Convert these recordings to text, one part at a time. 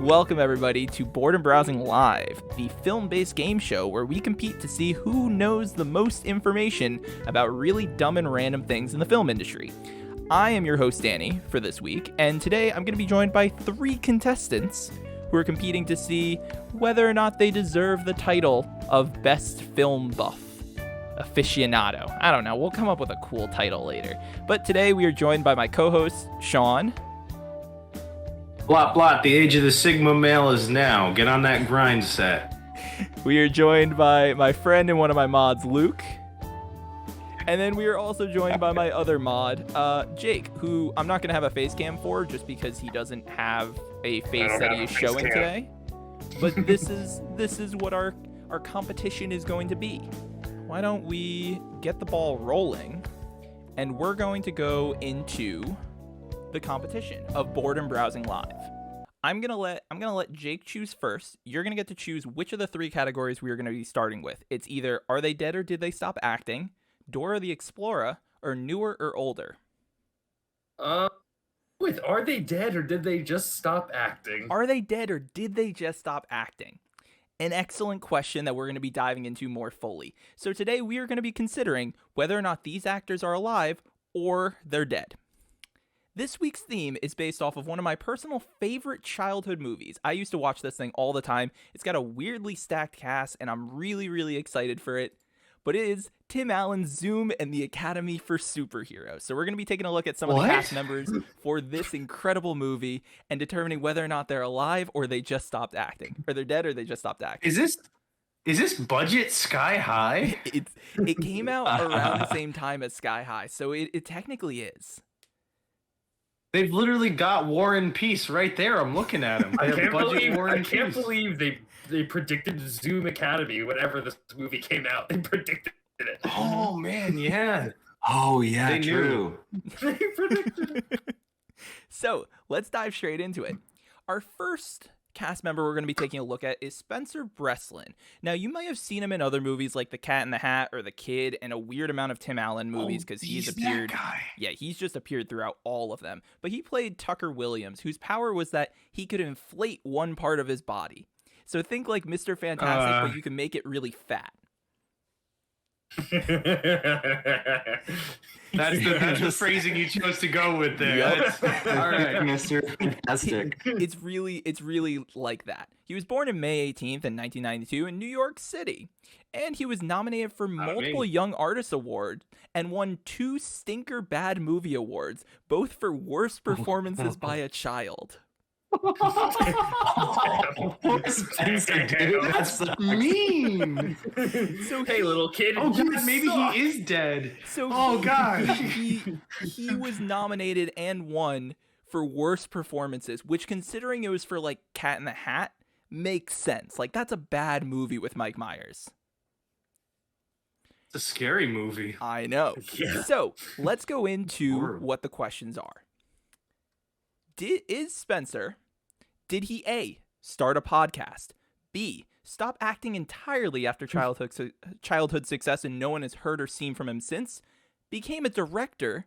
Welcome, everybody, to Boredom Browsing Live, the film-based game show where we compete to see who knows the most information about really dumb and random things in the film industry. I am your host, Danny, for this week, and today I'm going to be joined by 3 contestants who are competing to see whether or not they deserve the title of Best Film Buff. Aficionado. I don't know, we'll come up with a cool title later. But today we are joined by my co-host, Shawn. Blot, blot, the age of the Sigma male is now. Get on that grind set. We are joined by my friend and one of my mods, Luke. And then we are also joined by my other mod, Jake, who I'm not going to have a face cam for just because he doesn't have a face that he is showing today. But this is what our competition is going to be. Why don't we get the ball rolling, and we're going to go into the competition of Boredom Browsing Live. I'm gonna let Jake choose first. You're gonna get to choose which of the 3 categories we are gonna be starting with. It's either Are They Dead or Did They Stop Acting, Dora the Explorer, or Newer or Older. Wait, are they dead or did they just stop acting? Are they dead or did they just stop acting? An excellent question that we're going to be diving into more fully. So today we are going to be considering whether or not these actors are alive or they're dead. This week's theme is based off of one of my personal favorite childhood movies. I used to watch this thing all the time. It's got a weirdly stacked cast, and I'm really, really excited for it. But it is Tim Allen's Zoom and the Academy for Superheroes. So we're going to be taking a look at some of the cast members for this incredible movie and determining whether or not they're alive or they just stopped acting. Or they're dead or they just stopped acting. Is this budget sky high? It came out around the same time as Sky High, so it technically is. They've literally got War and Peace right there. I'm looking at them. I can't believe they predicted Zoom Academy whenever this movie came out. They predicted it. Oh man, yeah. Oh yeah, They true. They predicted it. So let's dive straight into it. Our first cast member we're going to be taking a look at is Spencer Breslin. Now, you might have seen him in other movies like The Cat in the Hat or The Kid and a weird amount of Tim Allen movies because he's appeared. That guy. Yeah, he's just appeared throughout all of them. But he played Tucker Williams, whose power was that he could inflate one part of his body. So think like Mr. Fantastic, but you can make it really fat. That's the phrasing you chose to go with there. Yep. All right, Mr. Fantastic. It's really like that. He was born in May 18th in 1992 in New York City, and he was nominated for multiple Young Artist Awards and won 2 Stinker Bad Movie Awards, both for worst performances by a child. Spencer, dude, that's mean. So hey, little kid. Oh god, maybe he is dead. So god. he was nominated and won for worst performances, which, considering it was for like Cat in the Hat, makes sense. Like, that's a bad movie with Mike Myers. It's a scary movie. I know. Yeah. So let's go into what the questions are. Is Spencer, did he A, start a podcast, B, stop acting entirely after childhood success and no one has heard or seen from him since, became a director,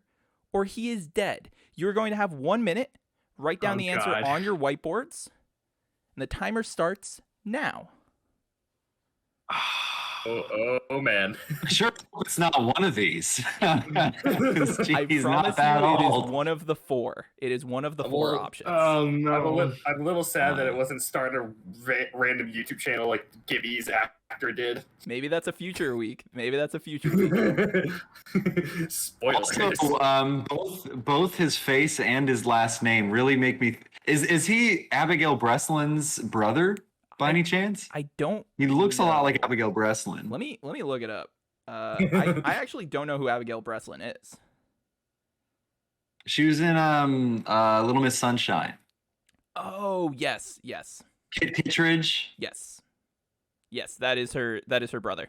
or he is dead? You're going to have 1 minute, write down the answer on your whiteboards, and the timer starts now. Oh man. Sure, it's not one of these. I He's promise not that you it old. is one of the 4. It is one of the 4 options. Oh no. I'm a little sad that it wasn't starting a random YouTube channel like Gibby's actor did. Maybe that's a future week. Spoilers. Also, both his face and his last name really make me. Is he Abigail Breslin's brother by any chance? I don't. He looks know. a lot like Abigail Breslin. Let me look it up. I actually don't know who Abigail Breslin is. She was in Little Miss Sunshine. Oh, yes. Kit Kittredge. Yes, that is her brother.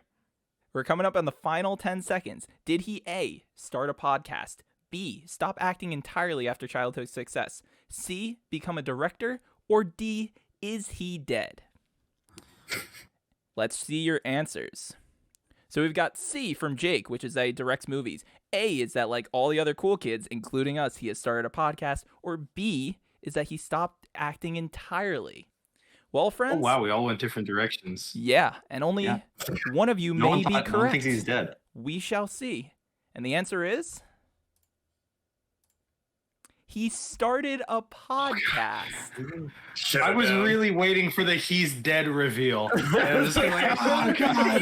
We're coming up on the final 10 seconds. Did he A, start a podcast, B, stop acting entirely after childhood success, C, become a director, or D, is he dead? Let's see your answers. So we've got C from Jake, which is that he directs movies. A is that, like all the other cool kids, including us, he has started a podcast. Or B is that he stopped acting entirely. Well, Oh friends. wow, we all went different directions. Yeah, and only Yeah. one of you No may one be thought- correct. no one thinks he's dead. We shall see. And the answer is he started a podcast. Shut I it was down. really waiting for the "he's dead" reveal. And I was like, oh god,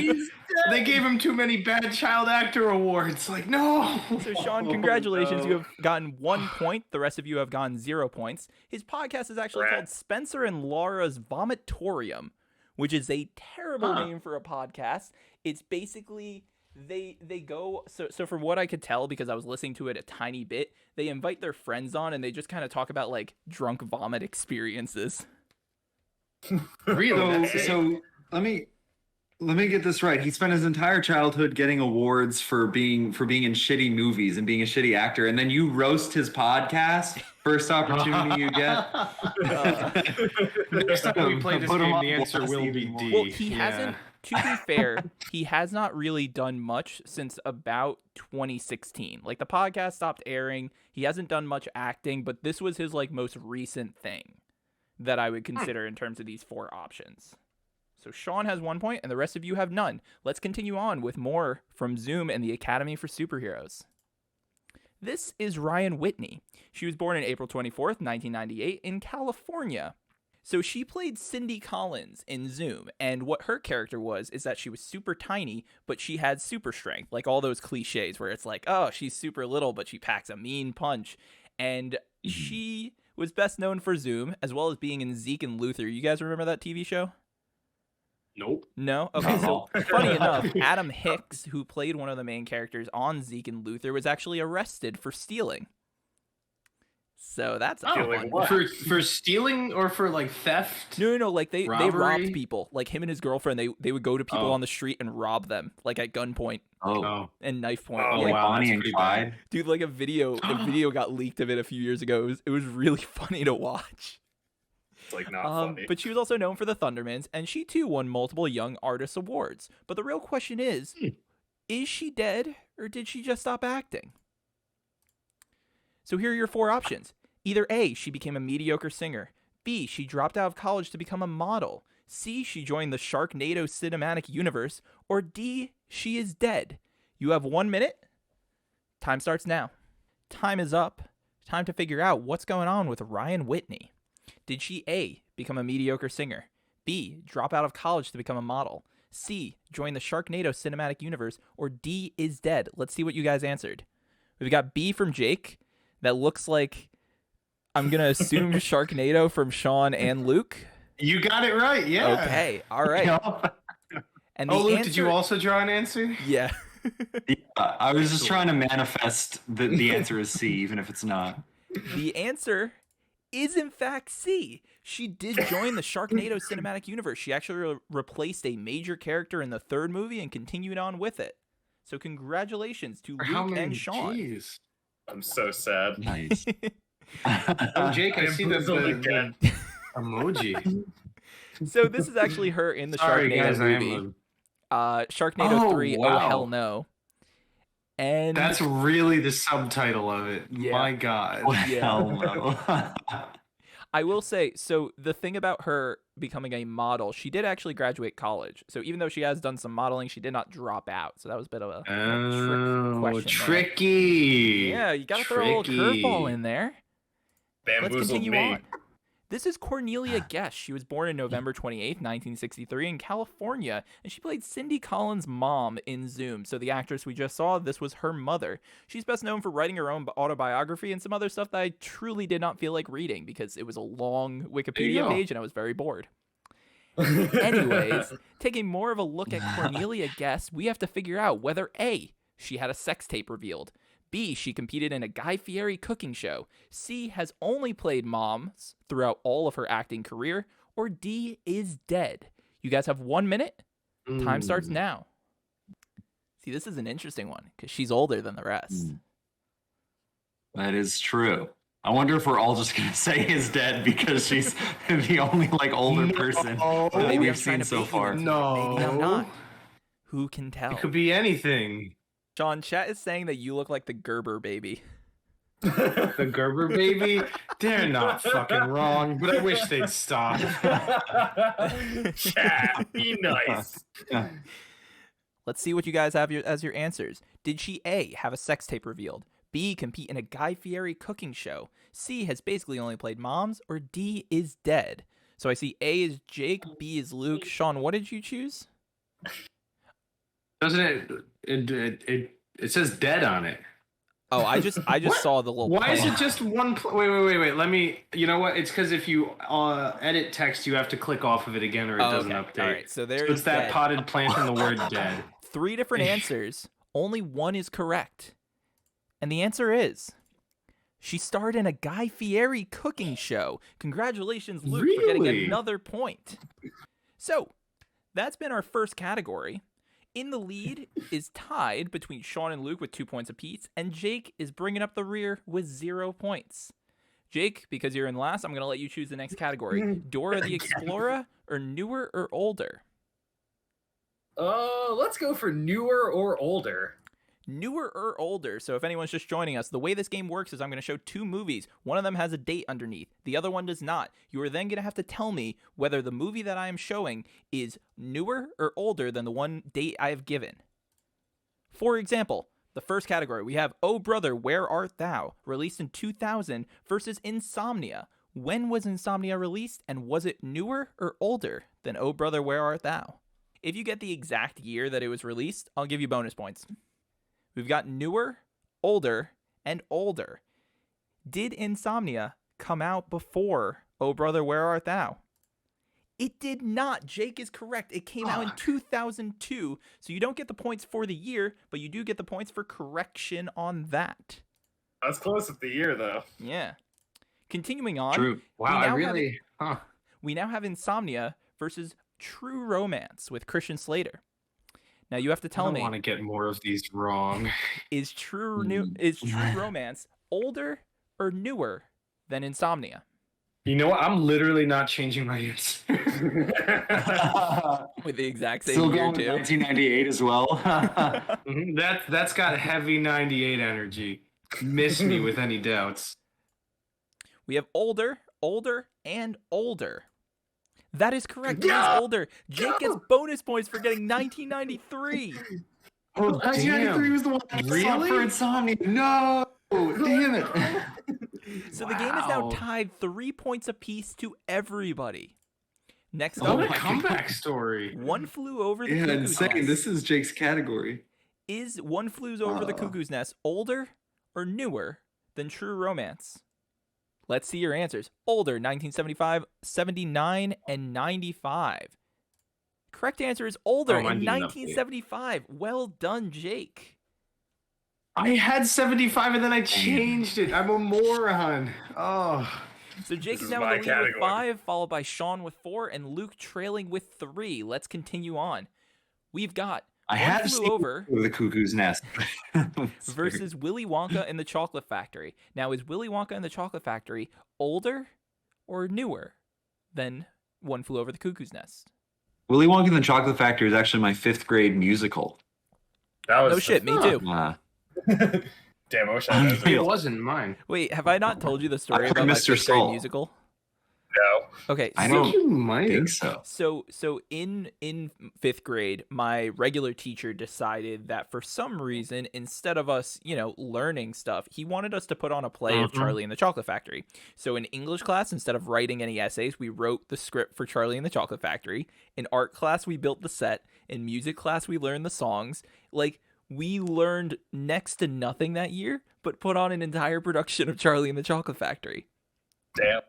they gave him too many bad child actor awards. Like, no. So, Shawn, congratulations. You have gotten 1 point. The rest of you have gotten 0 points. His podcast is actually Rat. called Spencer and Laura's Vomitorium, which is a terrible Huh. name for a podcast. It's basically they go so from what I could tell, because I was listening to it a tiny bit, they invite their friends on and they just kind of talk about like drunk vomit experiences. Really? So let me get this right. He spent his entire childhood getting awards for being in shitty movies and being a shitty actor, and then you roast his podcast. First opportunity you get. Next time we play this Put him game, on the answer blast will even be more. D. Well, he Yeah. hasn't, to be fair, he has not really done much since about 2016. Like, the podcast stopped airing. He hasn't done much acting, but this was his like most recent thing that I would consider in terms of these 4 options. So Shawn has 1 point and the rest of you have none. Let's continue on with more from Zoom and the Academy for Superheroes. This is Ryan Whitney. She was born on April 24th, 1998 in California. So she played Cindy Collins in Zoom, and what her character was is that she was super tiny, but she had super strength, like all those cliches where it's like, oh, she's super little, but she packs a mean punch. And she was best known for Zoom, as well as being in Zeke and Luther. You guys remember that TV show? Nope. No? Okay, so funny enough, Adam Hicks, who played one of the main characters on Zeke and Luther, was actually arrested for stealing. So that's a Stealing fun what? For stealing or for like theft? No, like they Robbery? robbed people. Like him and his girlfriend, they would go to people Oh. on the street and rob them, like at gunpoint Oh. and knife point. Oh, Like, wow. Bonnie that's and pretty Clyde. dude, like a video got leaked of it a few years ago. It was really funny to watch. It's like not funny. But she was also known for the Thundermans, and she too won multiple Young Artist Awards. But the real question is she dead or did she just stop acting? So here are your 4 options. Either A, she became a mediocre singer. B, she dropped out of college to become a model. C, she joined the Sharknado cinematic universe. Or D, she is dead. You have 1 minute. Time starts now. Time is up. Time to figure out what's going on with Ryan Whitney. Did she A, become a mediocre singer? B, drop out of college to become a model? C, join the Sharknado cinematic universe? Or D, is dead? Let's see what you guys answered. We've got B from Jake. That looks like, I'm going to assume Sharknado from Shawn and Luke. You got it right, yeah. Okay, all right. And the Oh, Luke, answer, did you also draw an answer? Yeah. I was just trying to manifest the answer is C, even if it's not. The answer is in fact C. She did join the Sharknado cinematic universe. She actually replaced a major character in the 3rd movie and continued on with it. So congratulations to For how Luke many? and Shawn. Jeez. I'm so sad. Nice. Oh, Jake, I see the bamboozled again. emoji. So this is actually her in the Sorry, Sharknado guys, I movie. am. Sharknado Oh, 3, Oh wow. Hell No. And That's really the subtitle of it. Yeah. My God. Yeah. Hell no. I will say, so the thing about her becoming a model, she did actually graduate college. So even though she has done some modeling, she did not drop out. So that was a bit of a Oh, trick question there. tricky. Yeah, you gotta throw a little Tricky. curveball in there. Let's Bamboozled continue me. on. This is Cornelia Guest. She was born on November 28th, 1963 in California, and she played Cindy Collins' mom in Zoom. So the actress we just saw, this was her mother. She's best known for writing her own autobiography and some other stuff that I truly did not feel like reading because it was a long Wikipedia go. page and I was very bored. Anyways, taking more of a look at Cornelia Guest, we have to figure out whether A, she had a sex tape revealed. B, she competed in a Guy Fieri cooking show. C, has only played moms throughout all of her acting career. Or D, is dead. You guys have 1 minute. Time starts now. See, this is an interesting one because she's older than the rest. That is true. I wonder if we're all just gonna say is dead because she's the only like older person that Maybe I'm we've trying seen to so bait you far. into it. No. Maybe I'm not. Who can tell? It could be anything. Shawn, chat is saying that you look like the Gerber baby. The Gerber baby, they're not fucking wrong, but I wish they'd stop. Chad, be nice. Let's see what you guys have as your answers. Did she A, have a sex tape revealed? B, compete in a Guy Fieri cooking show? C, has basically only played moms? Or D, is dead? So I see A is Jake, B is Luke. Shawn, what did you choose? Doesn't it says dead on it? Oh, I just saw the little. Why is poem. it just one? Wait. Let me. You know what? It's because if you edit text, you have to click off of it again, or it doesn't okay. update. All right, so there's it's that dead. potted plant and the word dead. 3 different answers. Only one is correct, and the answer is she starred in a Guy Fieri cooking show. Congratulations, Luke, for getting another point. So that's been our first category. In the lead is tied between Shawn and Luke with 2 points apiece, and Jake is bringing up the rear with 0 points. Jake, because you're in last, I'm going to let you choose the next category. Dora the Explorer, or newer or older? Let's go for newer or older. Newer or older. So if anyone's just joining us, the way this game works is I'm going to show 2 movies. One of them has a date underneath. The other one does not. You are then going to have to tell me whether the movie that I am showing is newer or older than the one date I have given. For example, the first category, we have Oh Brother, Where Art Thou? Released in 2000 versus Insomnia. When was Insomnia released, and was it newer or older than Oh Brother, Where Art Thou? If you get the exact year that it was released, I'll give you bonus points. We've got newer, older, and older. Did Insomnia come out before Oh Brother, Where Art Thou? It did not. Jake is correct. It came out in 2002, so you don't get the points for the year, but you do get the points for correction on that. That's close with the year, though. Yeah. Continuing on. True. Wow, we now have Insomnia versus True Romance with Christian Slater. Now you have to tell me. I want to get more of these wrong. Is True Romance older or newer than Insomnia? You know what? I'm literally not changing my answer. With the exact same Still year going with too. 1998 as well. That's got heavy 98 energy. Miss me with any doubts. We have older, and older. That is correct. It is older. Jake gets bonus points for getting 1993. Oh, 1993 was the one I saw for Insomnia. No, damn it. So the game is now tied 3 points apiece to everybody. Next Oh, up, a comeback story. One Flew Over the Yeah, Cuckoo's insane. Nest. This is Jake's category. Is One Flew Over the Cuckoo's Nest older or newer than True Romance? Let's see your answers. Older, 1975, 79, and 95. Correct answer is older in 1975. Well done, Jake. I had 75 and then I changed it. I'm a moron. Oh. So Jake This is is now in my the lead with category. 5, followed by Shawn with 4, and Luke trailing with 3. Let's continue on. We've got I One have Flew seen Over the Cuckoo's Nest versus Willy Wonka and the Chocolate Factory. Now, is Willy Wonka and the Chocolate Factory older or newer than One Flew Over the Cuckoo's Nest? Willy Wonka and the Chocolate Factory is actually my 5th grade musical. That was No shit, me too. Damn, I wish I had It those. wasn't mine. Wait, have I not told you the story heard about my Mr. 5th grade Salt. musical? No. Okay, I so, don't You might think have. so. so in 5th grade, my regular teacher decided that for some reason, instead of us, learning stuff, he wanted us to put on a play of Charlie and the Chocolate Factory. So in English class, instead of writing any essays, we wrote the script for Charlie and the Chocolate Factory. In art class, we built the set. In music class, we learned the songs. We learned next to nothing that year, but put on an entire production of Charlie and the Chocolate Factory. Damn.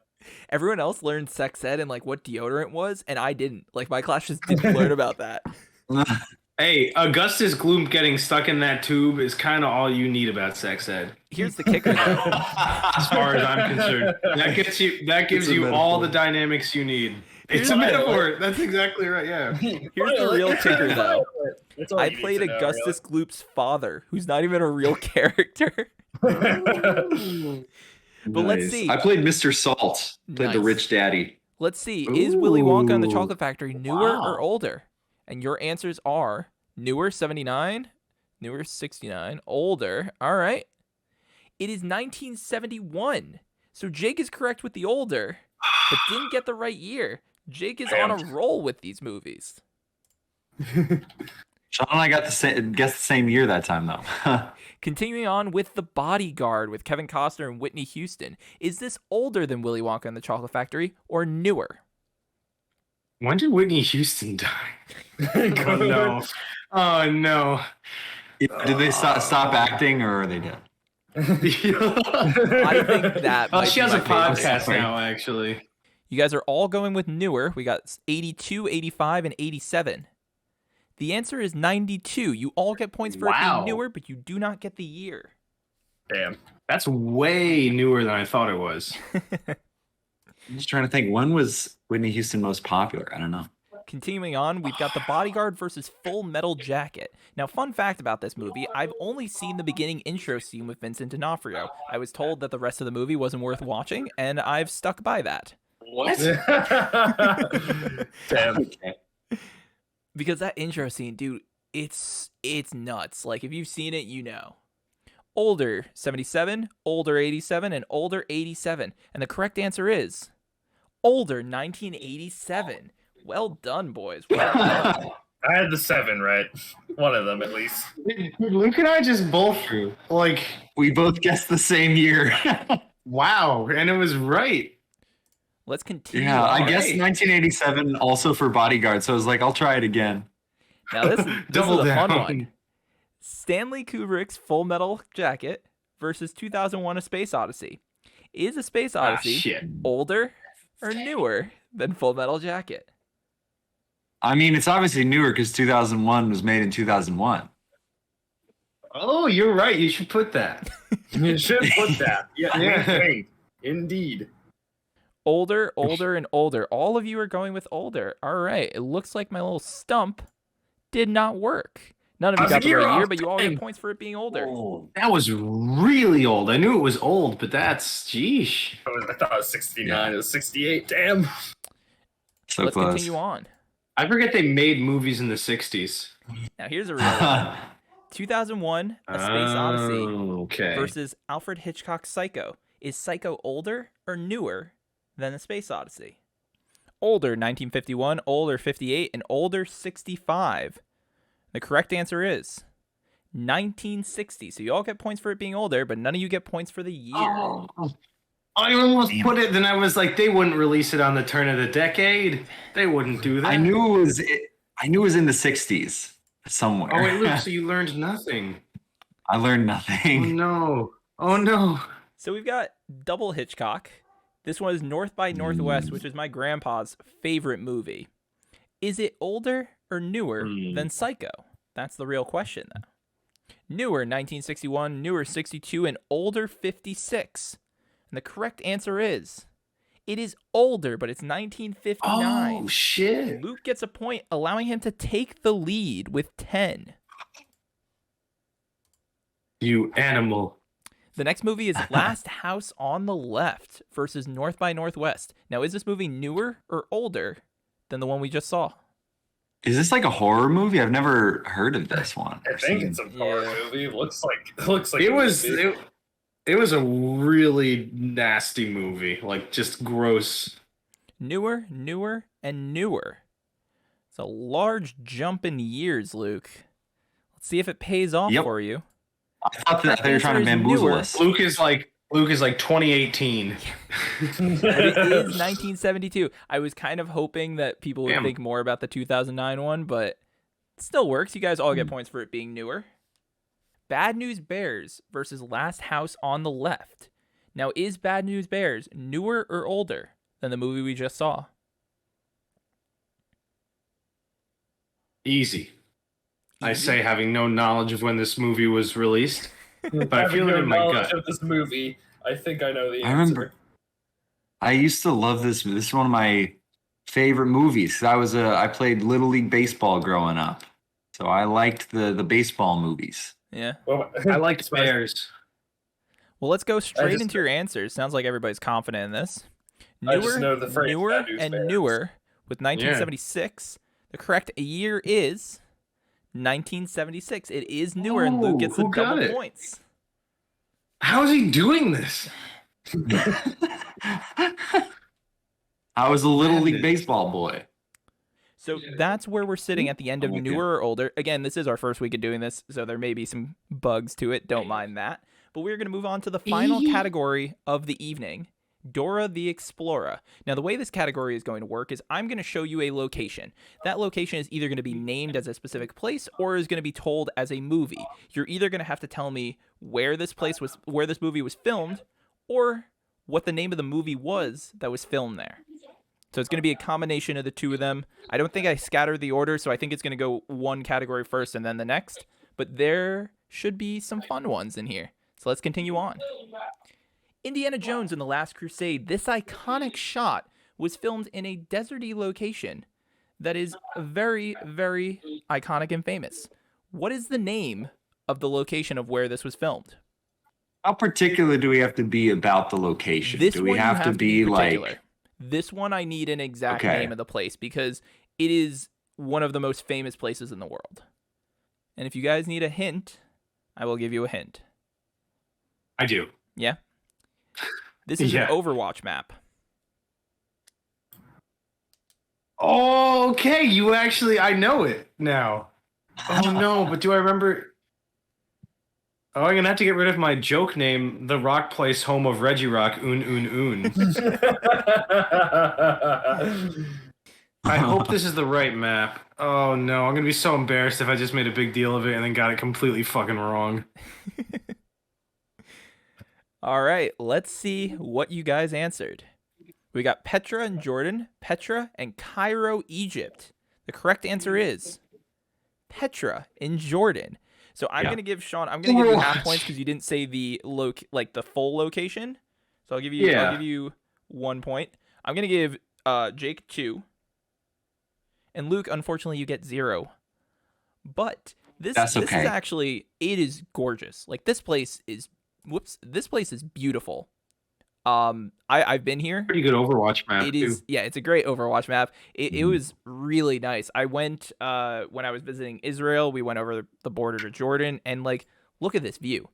Everyone else learned sex ed and what deodorant was, and I didn't. My class just didn't learn about that. Hey, Augustus Gloom getting stuck in that tube is kind of all you need about sex ed. Here's the kicker, though. As far as I'm concerned, that gives you all the dynamics you need. It's a metaphor. That's exactly right. Yeah. Here's the real kicker, though. That's all I you need played to know, Augustus Gloop's father, who's not even a real character. really. But let's Nice. see. I played Mr. Salt. Played the Nice. rich daddy. Let's see. Is Willy Wonka and the Ooh. Chocolate Factory newer Wow. or older? And your answers are newer, 79, newer, 69, older. All right. It is 1971. So Jake is correct with the older, but didn't get the right year. Jake is on a roll with these movies. Shawn and I guessed the same year that time, though. Continuing on with The Bodyguard with Kevin Costner and Whitney Houston. Is this older than Willy Wonka and the Chocolate Factory or newer? When did Whitney Houston die? Oh no! Oh no! Did they stop acting, or are they dead? I think that. Oh, she has a podcast favorite. now, actually. You guys are all going with newer. We got 82, 85, and 87. The answer is 92. You all get points for it being newer, but you do not get the year. Damn. That's way newer than I thought it was. I'm just trying to think. When was Whitney Houston most popular? I don't know. Continuing on, we've got The Bodyguard versus Full Metal Jacket. Now, fun fact about this movie, I've only seen the beginning intro scene with Vincent D'Onofrio. I was told that the rest of the movie wasn't worth watching, and I've stuck by that. What? Damn. Okay. Because that intro scene, dude, it's nuts. Like, if you've seen it, you know. Older 77, older 87, and older 87. And the correct answer is older 1987. Well done, boys. Well done. I had the 7 right. One of them, at least. Luke and I just both, like, We both guessed the same year. wow, and it was right. Let's continue. Yeah, I on. guess 1987 also for Bodyguard. So I was like, I'll try it again. Now, this is a Double fun down. one. Stanley Kubrick's Full Metal Jacket versus 2001: A Space Odyssey. Is A Space Odyssey Shit. older or newer than Full Metal Jacket? I mean, it's obviously newer because 2001 was made in 2001. Oh, you're right. You should put that. You should put that. Yeah, Yeah. Indeed. Older, older, and older. All of you are going with older. All right. It looks like my little stump did not work. None of you I was got a the right year year, off. but you all Dang. get points for it being older. Oh, that was really old. I knew it was old, but that's, geesh. I thought it was 69. It was 68. Damn. So Let's close. continue on. I forget they made movies in the 60s. Now, here's a real one. 2001: A Space Odyssey Okay. versus Alfred Hitchcock's Psycho. Is Psycho older or newer than The Space Odyssey? Older 1951, older 58, and older 65. The correct answer is 1960. So you all get points for it being older, but none of you get points for the year. Oh, I almost put it, then I was like, they wouldn't release it on the turn of the decade. They wouldn't do that. I knew it was. I knew it was in the 60s somewhere. Oh, wait, Luke, so you learned nothing. I learned Oh, nothing. no. Oh, no. So we've got double Hitchcock. This one is North by Northwest, which is my grandpa's favorite movie. Is it older or newer than Psycho? That's the real question, though. Newer 1961, newer 62, and older 56. And the correct answer is, it is older, but it's 1959. Oh, shit. Luke gets a point, allowing him to take the lead with 10. You animal. The next movie is Last House on the Left versus North by Northwest. Now, is this movie newer or older than the one we just saw? Is this like a horror movie? I've never heard of this one. I think it's a horror movie. It looks like It a was movie. it was a really nasty movie, like just gross. Newer, newer, and newer. It's a large jump in years, Luke. Let's see if it pays off Yep. for you. I thought that they were trying to Answer is bamboozle newer. us. Luke is like 2018. But it is 1972. I was kind of hoping that people would Damn. think more about the 2009 one, but it still works. You guys all get points for it being newer. Bad News Bears versus Last House on the Left. Now, is Bad News Bears newer or older than the movie we just saw? Easy. I Easy? say, having no knowledge of when this movie was released, but I Having feel it no in my knowledge gut. of this movie, I think I know the answer. I remember. I used to love this. This is one of my favorite movies. I played Little League baseball growing up, so I liked the baseball movies. Yeah. Well, I liked Bears. Well, let's go straight just- into your answers. Sounds like everybody's confident in this. I just know the phrase newer, Bad News and Bears. newer with 1976. The correct year is 1976. It is newer, and Luke gets the who got double it? points. How is he doing this? I was a little league baseball boy. So that's where we're sitting at the end of I'm with you. newer or older. Again, this is our first week of doing this, so there may be some bugs to it. Don't mind that. But we're going to move on to the final category of the evening, Dora the Explorer. Now, the way this category is going to work is I'm going to show you a location. That location is either going to be named as a specific place or is going to be told as a movie. You're either going to have to tell me where this movie was filmed, or what the name of the movie was that was filmed there. So it's going to be a combination of the two of them. I don't think I scattered the order, so I think it's going to go one category first and then the next. But there should be some fun ones in here. So let's continue on. Indiana Jones and the Last Crusade. This iconic shot was filmed in a deserty location that is very, very iconic and famous. What is the name of the location of where this was filmed? How particular do we have to be about the location? This Do we one you have to be particular. like... This one I need an exact Okay. name of the place because it is one of the most famous places in the world. And if you guys need a hint, I will give you a hint. I do. Yeah? This is Yeah. an Overwatch map. Okay, I know it now. Oh no, but do I remember? Oh, I'm gonna have to get rid of my joke name, the Rock Place, home of Reggie Rock, un. I hope this is the right map. Oh no, I'm gonna be so embarrassed if I just made a big deal of it and then got it completely fucking wrong. All right, let's see what you guys answered. We got Petra and Jordan, Petra and Cairo, Egypt. The correct answer is Petra in Jordan. So I'm going to give Shawn, I'm going to give you half points because you didn't say the the full location. So I'll give you 1 point. I'm going to give Jake 2. And Luke, unfortunately, you get 0. But this is actually, it is gorgeous. Like this place is beautiful. I've been here. Pretty good Overwatch map. It is, yeah, it's a great Overwatch map. It was really nice. I went when I was visiting Israel. We went over the border to Jordan, and like, look at this view.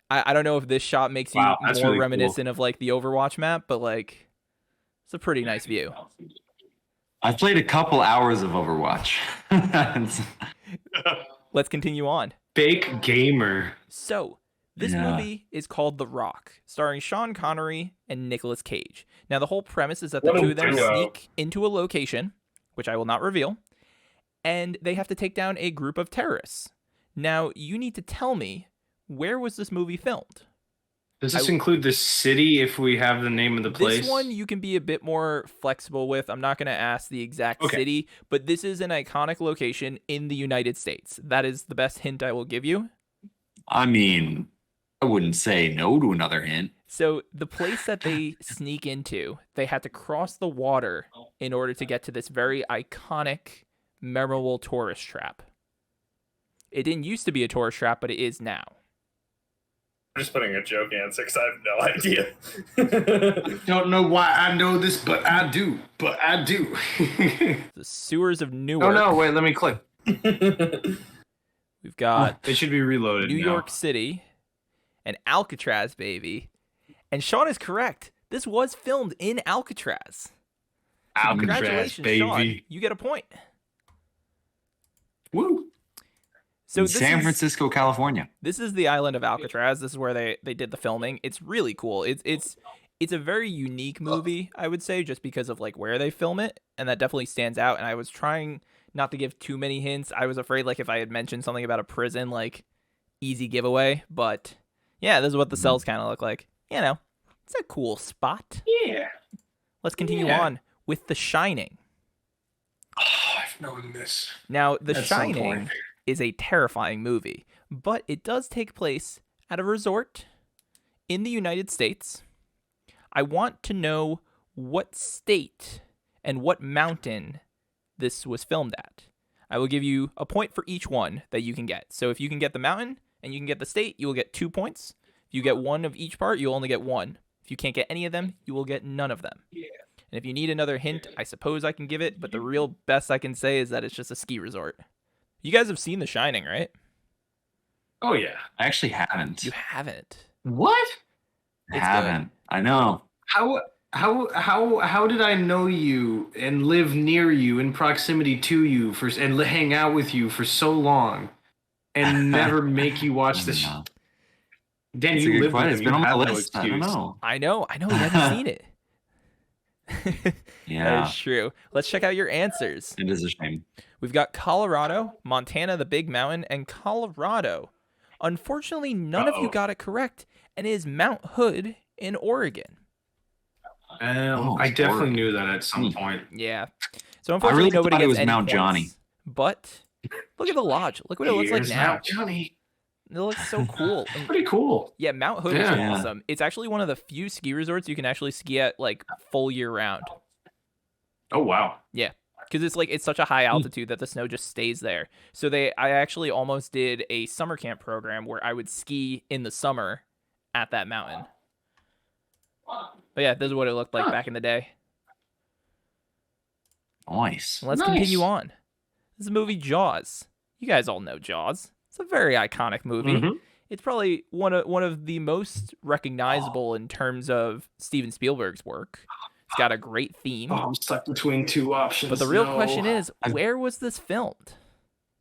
I don't know if this shot makes you more really reminiscent of like the Overwatch map, but like, it's a pretty nice view. I've played a couple hours of Overwatch. Let's continue on. Fake gamer. So, this movie is called The Rock, starring Sean Connery and Nicolas Cage. Now, the whole premise is that the two of them sneak into a location, which I will not reveal, and they have to take down a group of terrorists. Now, you need to tell me, where was this movie filmed? Does this include the city if we have the name of the place? This one you can be a bit more flexible with. I'm not going to ask the exact city, but this is an iconic location in the United States. That is the best hint I will give you. I mean, I wouldn't say no to another hint. So the place that they sneak into, they had to cross the water in order to get to this very iconic, memorable tourist trap. It didn't used to be a tourist trap, but it is now. I'm just putting a joke answer because I have no idea. Don't know why I know this, but I do. The sewers of Newark. Oh no, wait, let me click. We've got It should be reloaded New now. York City and Alcatraz, baby. And Shawn is correct. This was filmed in Alcatraz. So Alcatraz, congratulations, baby. Shawn. You get a point. Woo. So San Francisco, California. This is the island of Alcatraz. This is where they did the filming. It's really cool. It's a very unique movie, I would say, just because of like where they film it, and that definitely stands out. And I was trying not to give too many hints. I was afraid like if I had mentioned something about a prison, like easy giveaway. But yeah, this is what the cells kind of look like. You know, it's a cool spot. Yeah. Let's continue on with The Shining. Oh, I've known this. Now, The At some Shining point. is a terrifying movie, but it does take place at a resort in the United States. I want to know what state and what mountain this was filmed at. I will give you a point for each one that you can get. So if you can get the mountain and you can get the state, you will get 2 points. If you get one of each part, you'll only get 1. If you can't get any of them, you will get none of them. And if you need another hint, I suppose I can give it, but the real best I can say is that it's just a ski resort. You guys have seen The Shining, right? Oh yeah. I actually haven't. You haven't. What? I haven't. I know. How did I know you and live near you in proximity to you and hang out with you for so long and never make you watch this? No. Dan, It's a you good live with question. him. It's You been on my have no list. I don't excuse. know. I know. He hasn't seen it. Yeah. That is true. Let's check out your answers. It is a shame. We've got Colorado, Montana, the Big Mountain, and Colorado. Unfortunately, none of you got it correct, and it is Mount Hood in Oregon. I definitely knew that at some point. Yeah. So unfortunately, really nobody thought it gets was any Mount points. Johnny. But look at the lodge. Look what it looks like Here's now. Mount Johnny. It looks so cool. And Pretty cool. yeah, Mount Hood is Yeah. awesome. It's actually one of the few ski resorts you can actually ski at like full year round. Oh wow. Yeah, because it's such a high altitude that the snow just stays there. So I actually almost did a summer camp program where I would ski in the summer at that mountain. But yeah, this is what it looked like back in the day. Nice. Let's continue on. This is the movie Jaws. You guys all know Jaws. It's a very iconic movie. Mhm. It's probably one of the most recognizable in terms of Steven Spielberg's work. It's got a great theme. Oh, I'm stuck between two options. But the real question is, where was this filmed?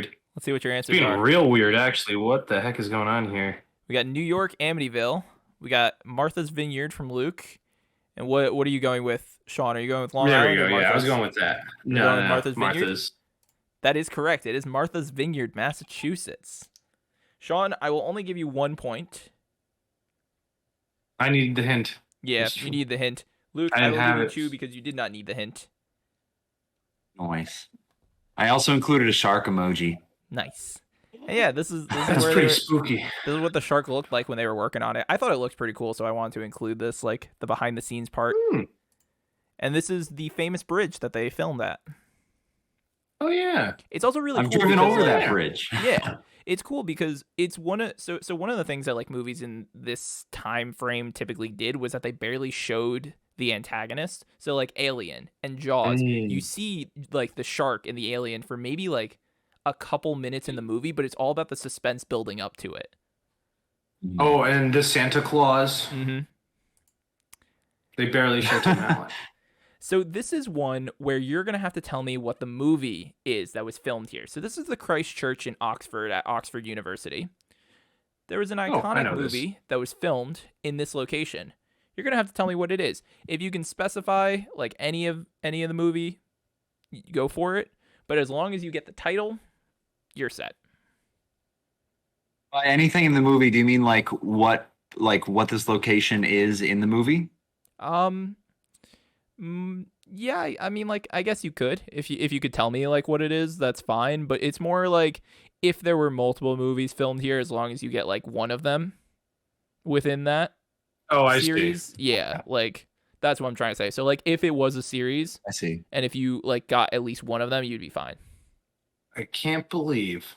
Let's see what your It's answers being are. real weird, actually. What the heck is going on here? We got New York, Amityville. We got Martha's Vineyard from Luke. And what are you going with, Shawn? Are you going with Long There Island we or go. Yeah, I was Martha's? going with that. You're No, going with no, Martha's Vineyard? Martha's. That is correct. It is Martha's Vineyard, Massachusetts. Shawn, I will only give you 1 point. I need the hint. Yeah, Yes. you need the hint. Luke, I I didn't will have give it. you 2 because you did not need the hint. Nice. I also included a shark emoji. Nice. And yeah, this is That's where pretty spooky. this is what the shark looked like when they were working on it. I thought it looked pretty cool, so I wanted to include this, like the behind the scenes part. And this is the famous bridge that they filmed at. Oh yeah. It's also really I've cool. driven because, over like, that bridge. Yeah, it's cool because it's one of one of the things that like movies in this time frame typically did was that they barely showed the antagonist. So like Alien and Jaws, you see like the shark and the alien for maybe like a couple minutes in the movie, but it's all about the suspense building up to it. Oh, and the Santa Claus. Mm-hmm. They barely showed him that one. So this is one where you're going to have to tell me what the movie is that was filmed here. So this is the Christ Church in Oxford at Oxford University. There was an iconic movie that was filmed in this location. You're going to have to tell me what it is. If you can specify like any of the movie, go for it. But as long as you get the title, you're set. By anything in the movie, do you mean like what this location is in the movie? Yeah, I mean, like, I guess you could. If you could tell me, like, what it is, that's fine. But it's more like if there were multiple movies filmed here, as long as you get, like, one of them within that series. See. Yeah, like, that's what I'm trying to say. So, like, if it was a series, I see. and if you, like, got at least one of them, you'd be fine. I can't believe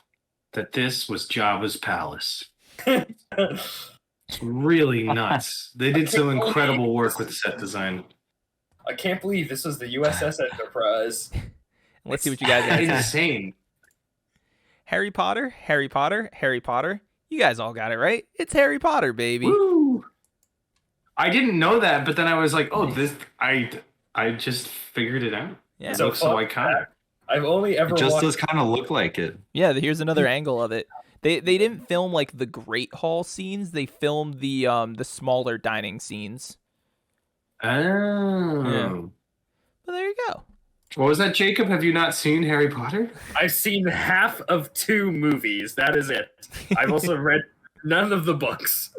that this was Jabba's palace. It's really nuts. They did some incredible work with the set design. I can't believe this was the USS Enterprise. Let's see what you guys That's answer. insane. Harry Potter, Harry Potter, Harry Potter. You guys all got it right. It's Harry Potter, baby. Woo! I didn't know that, but then I was like, "Oh, this." I just figured it out. Yeah. It looks so iconic. I've only ever It just watched... does kind of look like it. Yeah, here's another angle of it. They didn't film like the Great Hall scenes. They filmed the smaller dining scenes. Oh. Yeah. But there you go. What was that, Jacob? Have you not seen Harry Potter? I've seen half of 2 movies. That is it. I've also read none of the books.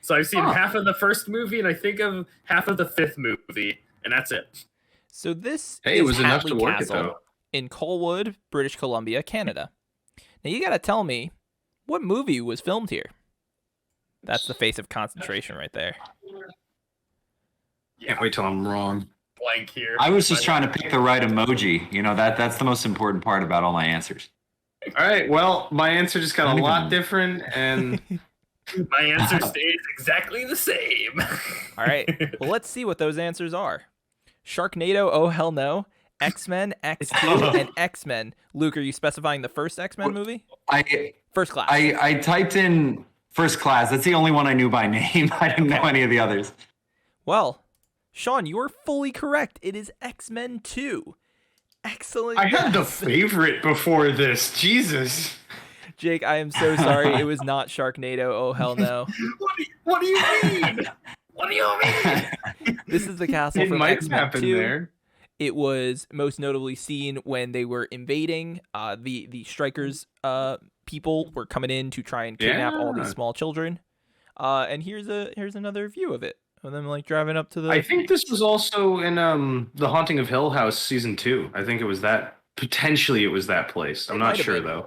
So I've seen half of the first movie, and I think of half of the 5th movie, and that's it. So this Hey, is it was enough Hatley to work it, Castle though. in Colwood, British Columbia, Canada. Now you got to tell me what movie was filmed here. That's the face of concentration right there. Can't wait till I'm wrong. Blank here. I was just trying to pick the right emoji. You know, that's the most important part about all my answers. All right. Well, my answer just got a lot different, and My answer stays exactly the same. All right. Well, let's see what those answers are. Sharknado, oh hell no. X-Men, X2, and X-Men. Luke, are you specifying the first X-Men movie? First class. I typed in First Class. That's the only one I knew by name. I didn't know any of the others. Well, Shawn, you are fully correct. It is X-Men 2. Excellent. I had the guess. favorite before this. Jesus. Jake, I am so sorry. It was not Sharknado. Oh, hell no. What do you mean? What do you mean? This is the castle It from might X-Men happen 2. there. It was most notably seen when they were invading. The strikers people were coming in to try and kidnap all these Yeah. small children. And here's another view of it. Of them like driving up to the. I think this was also in The Haunting of Hill House season 2. I think it was that. Potentially, it was that place. I'm It not might have sure been. though.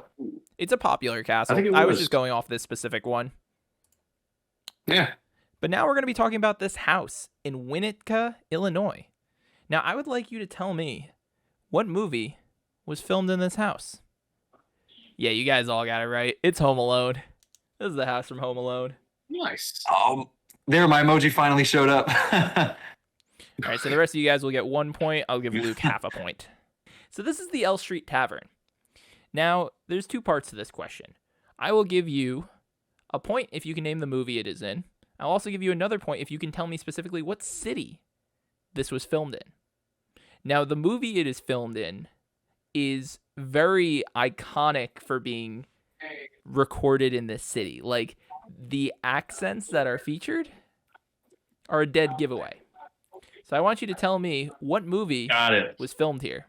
It's a popular castle. think it I was was. just going off this specific one. Yeah. But now we're going to be talking about this house in Winnetka, Illinois. Now, I would like you to tell me what movie was filmed in this house. Yeah, you guys all got it right. It's Home Alone. This is the house from Home Alone. Nice. There, my emoji finally showed up. All right, so the rest of you guys will get 1 point. I'll give Luke half a point. So this is the L Street Tavern. Now, there's 2 parts to this question. I will give you a point if you can name the movie it is in. I'll also give you another point if you can tell me specifically what city this was filmed in. Now, the movie it is filmed in is very iconic for being recorded in this city. Like, the accents that are featured are a dead giveaway. So I want you to tell me what movie Got it. was filmed here.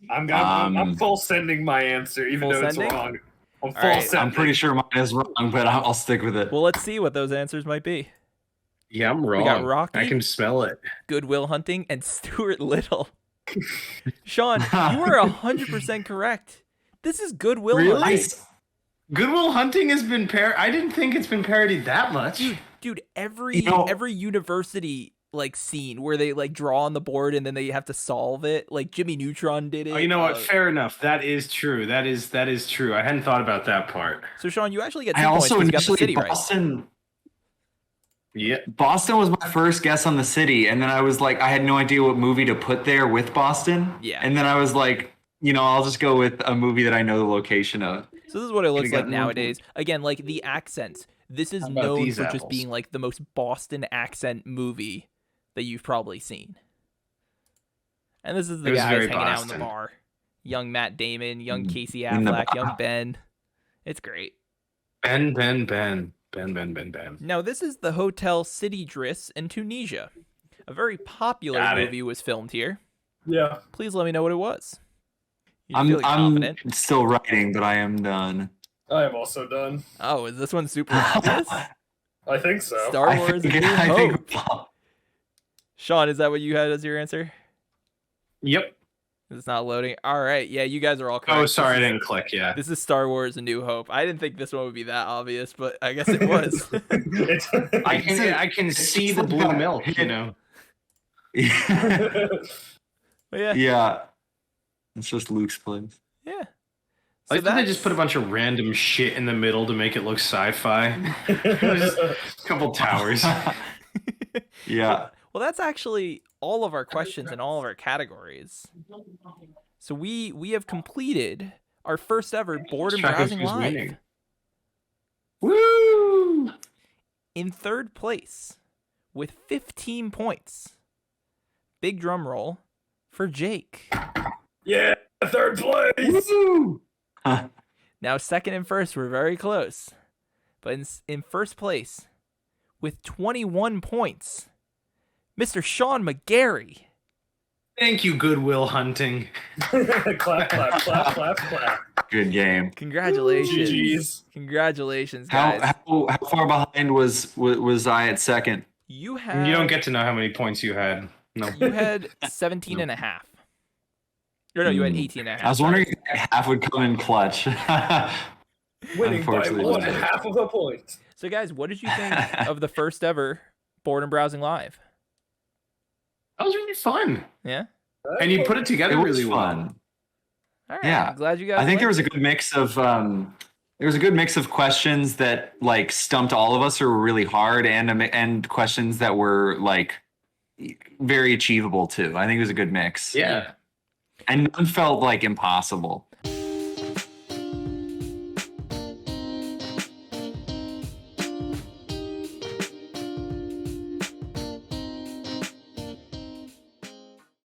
I'm full sending my answer, even Full though sending? it's wrong. I'm full right, sending. I'm pretty sure mine is wrong, but I'll stick with it. Well, let's see what those answers might be. Yeah, I'm wrong. got Rocky. I can smell it. Good Will Hunting and Stuart Little. Shawn, you are 100% correct. This is Good Will Really? Hunting. Good Will Hunting has been I didn't think it's been parodied that much. Dude, every university like scene where they like draw on the board and then they have to solve it. Like Jimmy Neutron did it. Oh, you know what? Fair enough. That is true. That is true. I hadn't thought about that part. So Shawn, you actually get 2 I points also because you got the initially city right. Boston was my first guess on the city, and then I was like, I had no idea what movie to put there with Boston. Yeah. And then I was like, I'll just go with a movie that I know the location of. So this is what it looks Could've like gotten 1 nowadays. Again, like the accents. This is How about known these for just apples? being like the most Boston accent movie that you've probably seen. And this is the It was guys very hanging out in the Boston. bar. Young Matt Damon, young Casey In the Affleck, bar. young Ben. It's great. Ben. Now, this is the Hotel City Driss in Tunisia. A very popular Got it. movie was filmed here. Yeah. Please let me know what it was. You're feeling I'm confident. still writing, but I am done. I am also done. Oh, is this one super obvious? I think so. Star Wars: A New I think Hope. Shawn, is that what you had as your answer? Yep. It's not loading. All right. Yeah, you guys are all correct. Oh, sorry, I This is- didn't click. Yeah. This is Star Wars: A New Hope. I didn't think this one would be that obvious, but I guess it was. I can see the blue milk. You know. But yeah. Yeah. It's just Luke's place. Yeah. I So think they just put a bunch of random shit in the middle to make it look sci-fi. Just a couple towers. Yeah. Well, that's actually all of our questions and all of our categories. So we have completed our first ever board and Track of browsing who's live. winning. Woo! In third place with 15 points. Big drum roll for Jake. Yeah, third place. Woo! Now, second and first were very close. But in first place, with 21 points, Mr. Shawn McGarry. Thank you, Good Will Hunting. Clap, clap, clap, clap, clap. Good game. Congratulations. GG's. Congratulations, guys. How far behind was I at second? You had You don't get to know how many points you had. No. you had 17 and a half. Or no, you had 18 and a half. I was wondering if half would come in clutch. Winning by Unfortunately, it one didn't. half of a point. So, guys, what did you think of the first ever Board and Browsing Live? That was really fun. Yeah? And you put it together It was really well. fun. All right. Yeah. I'm glad you guys I think there was a liked good mix of questions that like stumped all of us or were really hard, and questions that were like very achievable too. I think it was a good mix. Yeah. And none felt like impossible.